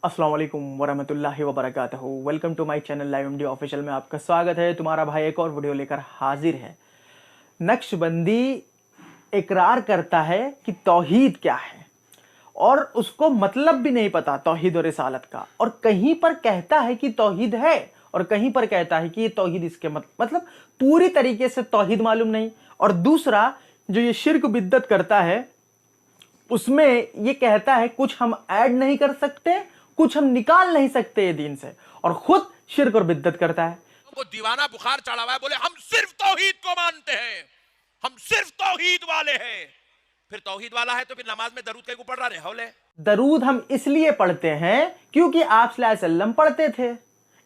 अस्सलाम वालेकुम वरहमतुल्लाहि वबरकातुहू। Welcome to my channel live MD official में आपका स्वागत है। तुम्हारा भाई एक और वीडियो लेकर हाजिर है। नक्शबंदी इकरार करता है कि तौहीद क्या है और उसको मतलब भी नहीं पता तौहीद और रिसालत का, और कहीं पर कहता है कि तौहीद है और कहीं पर कहता है कि ये तौहीद इसके मतलब पूरी तरीके से तौहीद मालूम नहीं। और दूसरा जो ये शिर्क बिद्दत करता है उसमें ये कहता है कुछ हम ऐड नहीं कर सकते, कुछ हम निकाल नहीं सकते ये दीन से, और खुद शिर्क और बिद्दत करता है। वो दीवाना बुखार चढ़ा हुआ है, बोले हम सिर्फ तौहीद को मानते हैं, हम सिर्फ तौहीद वाले हैं। फिर तौहीद वाला है तो फिर नमाज में दरूद कहीं को पढ़ रहा है हौले। दरूद हम इसलिए पढ़ते हैं क्योंकि आप सल्लल्लाहु अलैहि वसल्लम पढ़ते थे,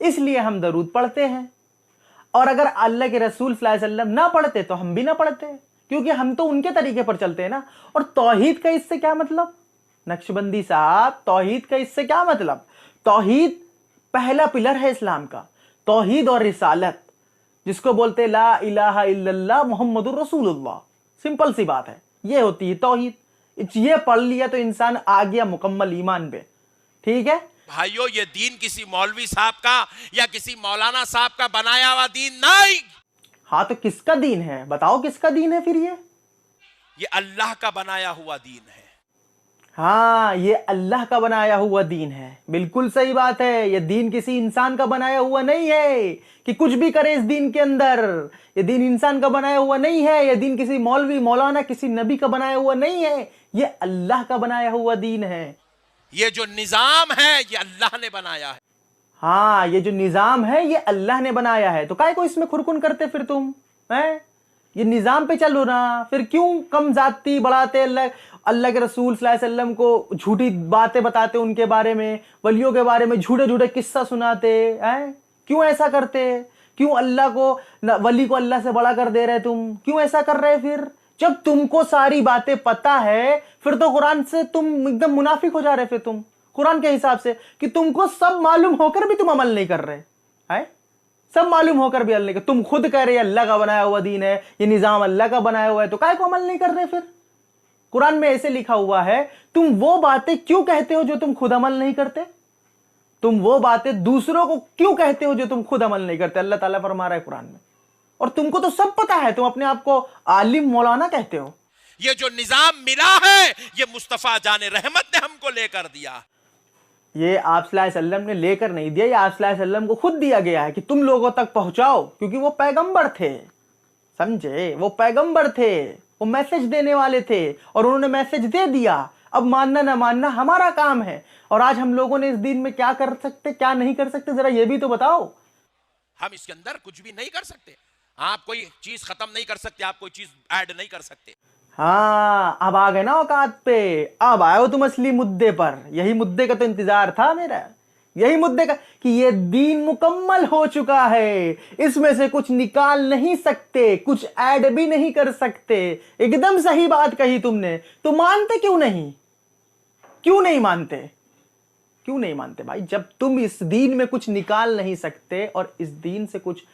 इसलिए हम दरूद पढ़ते हैं। और अगर अल्लाह के रसूल सल्लल्लाहु अलैहि वसल्लम ना पढ़ते तो हम भी ना पढ़ते, क्योंकि हम तो उनके तरीके पर चलते हैं ना। और तौहीद का इससे क्या मतलब? नक्शबंदी साहब, तौहीद का इससे क्या मतलब? तौहीद पहला पिलर है इस्लाम का, तौहीद और रिसालत, जिसको बोलते ला इलाहा इल्लल्लाह मुहम्मदुर रसूलुल्लाह। सिंपल सी बात है, ये होती है तौहीद। ये पढ़ लिया तो इंसान आ गया मुकम्मल ईमान पे। ठीक है भाइयों, ये दीन किसी मौलवी साहब का या किसी मौलाना साहब का बनाया हुआ दीन नहीं। हाँ तो किसका दीन है? बताओ किसका दीन है फिर? ये अल्लाह का बनाया हुआ दीन है। हाँ, ये अल्लाह का बनाया हुआ दीन है। बिल्कुल सही बात है। ये दीन किसी इंसान का बनाया हुआ नहीं है कि कुछ भी करे इस दीन के अंदर। ये दीन इंसान का बनाया हुआ नहीं है। ये दीन किसी मौलवी मौलाना किसी नबी का बनाया हुआ नहीं है। ये अल्लाह का बनाया हुआ दीन है। ये जो निजाम है ये अल्लाह ने बनाया है। हाँ, ये जो निजाम है ये अल्लाह ने बनाया है। तो काहे को इसमें खुरकुन करते फिर तुम हैं? ये निजाम पे चलो ना, फिर क्यों कम जाती बढ़ाते? अल्लाह के रसूल सल्लल्लाहु अलैहि वसल्लम को झूठी बातें बताते, उनके बारे में, वलियों के बारे में झूठे झूठे किस्सा सुनाते हैं। क्यों ऐसा करते? क्यों अल्लाह को, वली को अल्लाह से बड़ा कर दे रहे तुम? क्यों ऐसा कर रहे? फिर जब तुमको सारी बातें पता है फिर तो कुरान से तुम एकदम मुनाफिक हो जा रहे। फिर तुम कुरान के हिसाब से कि तुमको सब मालूम होकर भी तुम अमल नहीं कर रहे हैं। सब मालूम होकर भी अल्लाह के, तुम खुद कह रहे अल्लाह का बनाया हुआ दीन है, ये निजाम अल्लाह का बनाया हुआ है, तो काहे को अमल नहीं कर रहे? फिर कुरान में ऐसे लिखा हुआ है, तुम वो बातें क्यों कहते हो जो तुम खुद अमल नहीं करते? तुम वो बातें दूसरों को क्यों कहते हो जो तुम खुद अमल नहीं करते? अल्लाह ताला फरमा रहा है कुरान में, और तुमको तो सब पता है, तुम अपने आप को आलिम मौलाना कहते हो। ये जो निजाम मिला है ये मुस्तफा जाने रहमत ने हमको लेकर दिया। ये आप सल्लल्लाहु अलैहि वसल्लम ने लेकर नहीं दिया, ये आप सल्लल्लाहु अलैहि वसल्लम को खुद दिया गया है कि तुम लोगों तक पहुंचाओ, क्योंकि वो पैगंबर थे। समझे? वो पैगंबर थे, वो मैसेज देने वाले थे, और उन्होंने मैसेज दे दिया। अब मानना ना मानना हमारा काम है। और आज हम लोगों ने इस दिन में क्या कर सकते, क्या नहीं कर सकते, जरा ये भी तो बताओ। हम इसके अंदर कुछ भी नहीं कर सकते। आप कोई चीज खत्म नहीं कर सकते, आप कोई चीज ऐड नहीं कर सकते। हाँ, अब आ गए ना औकात पे, अब आए हो तुम असली मुद्दे पर। यही मुद्दे का तो इंतजार था मेरा, यही मुद्दे का कि ये दीन मुकम्मल हो चुका है, इसमें से कुछ निकाल नहीं सकते, कुछ ऐड भी नहीं कर सकते। एकदम सही बात कही तुमने। तो मानते क्यों नहीं? क्यों नहीं मानते? क्यों नहीं मानते भाई? जब तुम इस दीन में कुछ निकाल नहीं सकते और इस दीन से कुछ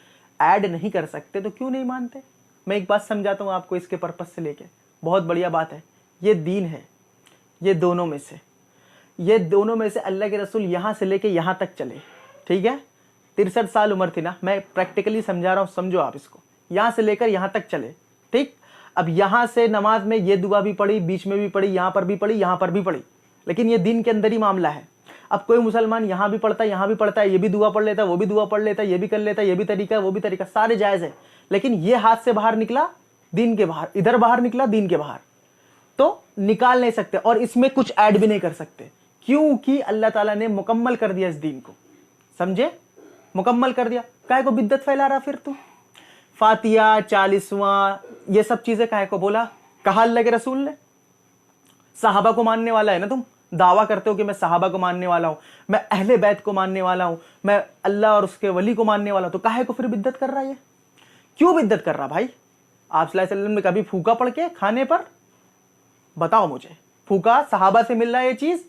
ऐड नहीं कर सकते तो क्यों नहीं मानते? मैं एक बात समझाता हूं आपको इसके पर्पस से लेके। बहुत बढ़िया बात है। ये दीन है, ये दोनों में से अल्लाह के रसूल यहां से लेके यहां तक चले। ठीक है, 63 साल उम्र थी ना, मैं प्रैक्टिकली समझा रहा हूं, समझो आप इसको। यहां से लेकर यहां तक चले। ठीक, अब यहां से नमाज में ये दुआ भी पढ़ी, बीच में भी पढ़ी, यहां पर भी पढ़ी, यहां पर भी पढ़ी, लेकिन ये दीन के अंदर ही मामला है। अब कोई मुसलमान यहां भी पढ़ता है, यहां भी पढ़ता है, ये भी दुआ पढ़ लेता है, वो भी दुआ पढ़ लेता है, ये भी कर लेता है, ये भी तरीका है, वो भी तरीका, सारे जायज है, लेकिन ये हाथ से बाहर निकला दीन के बाहर, इधर बाहर निकला दीन के बाहर, तो निकाल नहीं सकते और इसमें कुछ ऐड भी नहीं कर सकते, क्योंकि अल्लाह ताला ने मुकम्मल कर दिया इस दीन को। समझे? मुकम्मल कर दिया। काहे को बिद्दत फैला रहा फिर तू? फातिहा, 40वां, ये सब चीजें काहे को बोला? कहा अल्लाह के रसूल ने। सहाबा को मानने वाला है ना तुम, दावा करते हो कि मैं सहाबा को मानने वाला हूं, मैं अहले बैत को मानने वाला हूं, मैं अल्लाह और उसके वली को मानने वाला हूं, तो काहे को फिर बिद्दत कर रहा है? क्यों बिद्दत कर रहा भाई? आप सल्लल्लाहु अलैहि वसल्लम ने कभी फूका पड़ के खाने पर? बताओ मुझे। फूका सहाबा से मिल रहा है ये चीज,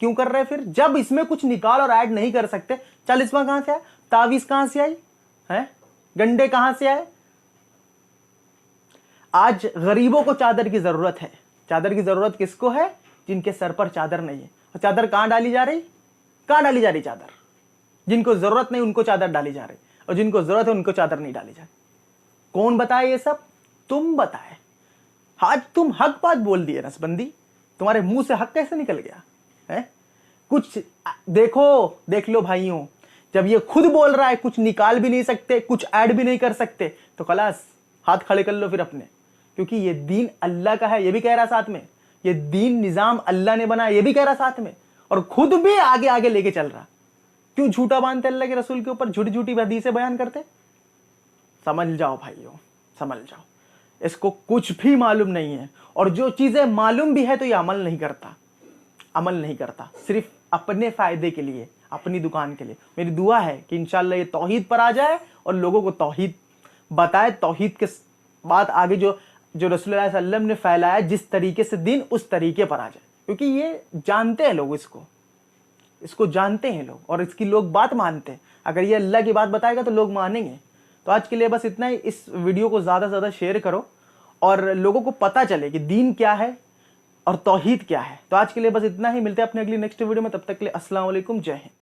क्यों कर रहे फिर? जब इसमें कुछ निकाल और ऐड नहीं कर सकते। 40वां कहां से आया? तावीज कहां से आई है? गंडे कहां से आए? आज गरीबों को चादर की जरूरत है। चादर की जरूरत किसको है? जिनके सर पर चादर नहीं है। और चादर कहां डाली जा रही? कहाँ डाली जा रही चादर? जिनको जरूरत नहीं उनको चादर डाली जा रही, और जिनको जरूरत है उनको चादर नहीं डाली जा रही। कौन बताए ये सब? तुम बताए। आज तुम हक बात बोल दिए नसबंदी, तुम्हारे मुंह से हक कैसे निकल गया है? कुछ देख लो भाइयों, जब ये खुद बोल रहा है, कुछ निकाल भी नहीं सकते, कुछ ऐड भी नहीं कर सकते, तो खलास हाथ खड़े कर लो फिर अपने, क्योंकि ये दीन अल्लाह का है, ये भी कह रहा साथ में, ये दीन निजाम अल्लाह ने बनाया, ये भी कह रहा साथ में, और खुद भी आगे आगे लेके चल रहा। क्यों झूठा बांधते अल्लाह के रसूल के ऊपर, झूठी झूठी हदीसें बयान करते? समझ जाओ भाइयों, समझ जाओ, इसको कुछ भी मालूम नहीं है, और जो चीजें मालूम भी है तो ये अमल नहीं करता, सिर्फ अपने फायदे के लिए, अपनी दुकान के लिए। मेरी दुआ है कि इंशाल्लाह ये तौहीद पर आ जाए और लोगों को तौहीद बताए, तौहीद के बात आगे जो रसूलुल्लाह सल्लल्लाहु अलैहि वसल्लम ने फैलाया जिस तरीके से दीन, उस तरीके पर आ जाए, क्योंकि ये जानते हैं लोग, इसको जानते हैं लोग, और इसकी लोग बात मानते हैं। अगर ये अल्लाह की बात बताएगा तो लोग मानेंगे। तो आज के लिए बस इतना ही। इस वीडियो को ज़्यादा से ज़्यादा शेयर करो और लोगों को पता चले कि दीन क्या है और तौहीद क्या है। तो आज के लिए बस इतना ही, मिलते हैं अपने अगली नेक्स्ट वीडियो में, तब तक के लिए अस्सलाम वालेकुम, जय हिंद।